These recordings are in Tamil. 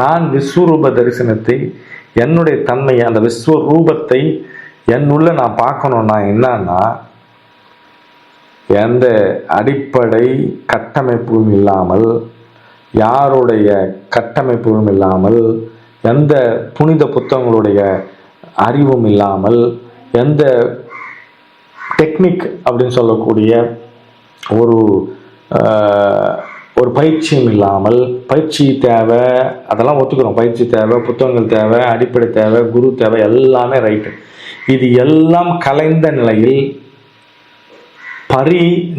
நான் விஸ்வரூப தரிசனத்தை, என்னுடைய தன்மையை, அந்த விஸ்வரூபத்தை என்னுள்ள நான் பார்க்கணும்னா என்னன்னா, எந்த அடிப்படை கட்டமைப்பும் இல்லாமல், யாருடைய கட்டமைப்பும் இல்லாமல், எந்த புனித புத்தகங்களுடைய அறிவும் இல்லாமல், எந்த டெக்னிக் அப்படின்னு சொல்லக்கூடிய ஒரு ஒரு பயிற்சியும் இல்லாமல், பயிற்சி தேவை, அதெல்லாம் ஒத்துக்கிறோம். பயிற்சி தேவை, புத்தகங்கள் தேவை, அடிப்படை தேவை, குரு தேவை, எல்லாமே ரைட்டு. இது எல்லாம் கலைந்த நிலையில்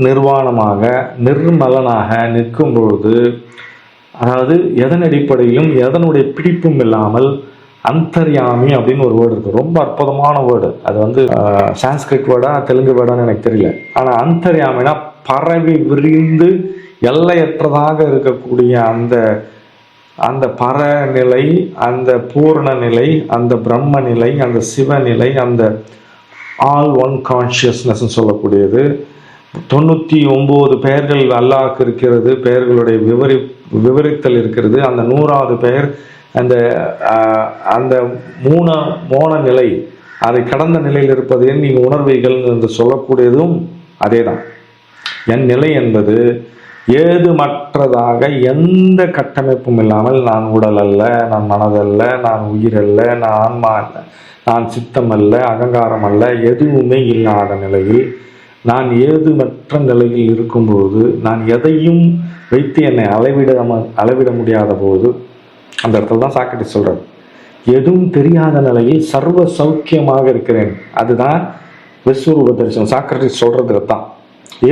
நிர்வாணமாக நிர்மலனாக நிற்கும் பொழுது, அதாவது எதன் அடிப்படையிலும் எதனுடைய பிடிப்பும் இல்லாமல், அந்தர்யாமி அப்படின்னு ஒரு வேர்டு இருக்கு. ரொம்ப அற்புதமான வேர்டு. அது வந்து சான்ஸ்கிரிட் வேர்டா தெலுங்கு வேர்டான்னு எனக்கு தெரியல. ஆனால் அந்தர்யாமினா பரவி விரிந்து எல்லையற்றதாக இருக்கக்கூடிய அந்த பரநிலை, அந்த பூர்ண நிலை, அந்த பிரம்ம நிலை, அந்த சிவநிலை, அந்த ஆல் ஒன் கான்ஷியஸ்னஸ் சொல்லக்கூடியது. 99 பெயர்கள் அல்லாஹ்க்கு இருக்கிறது, பெயர்களுடைய விவரித்தல் இருக்கிறது. அந்த 100வது பெயர் அந்த மோன நிலை, அதை கடந்த நிலையில் இருப்பதை நீங்கள் உணர்வீர்கள் என்று சொல்லக்கூடியதும் அதே தான். என் நிலை என்பது ஏதுமற்றதாக, எந்த கட்டமைப்பும் இல்லாமல், நான் உடல் அல்ல, நான் மனதல்ல, நான் உயிர் அல்ல, நான் ஆன்மா அல்ல, நான் சித்தம் அல்ல, அகங்காரம் அல்ல, எதுவுமே இல்லாத நிலையில், நான் ஏதுமற்ற நிலையில் இருக்கும்போது, நான் எதையும் வைத்து என்னை அளவிட முடியாத போது, அந்த இடத்துல தான் சாக்ரட்டிஸ் சொல்றாரு, எதுவும் தெரியாத நிலையில் சர்வ சௌக்கியமாக இருக்கிறேன். அதுதான் விஸ்வரூப தரிசனம். சாக்ரட்டிஸ் சொல்றது தான்.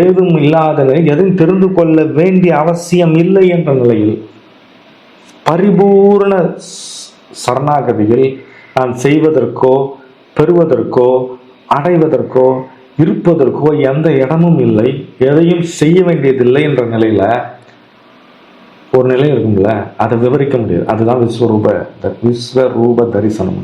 ஏதும் இல்லாத நிலையில், எதுவும் தெரிந்து கொள்ள வேண்டிய அவசியம் இல்லை என்ற நிலையில், பரிபூர்ண சரணாகதியில் நான் செய்வதற்கோ பெறுவதற்கோ அடைவதற்கோ இருப்பதற்கோ எந்த இடமும் இல்லை, எதையும் செய்ய வேண்டியதில்லை என்ற நிலையில ஒரு நிலை இருக்கும்ல, அதை விவரிக்க முடியாது. அதுதான் விஸ்வரூப தரிசனம்.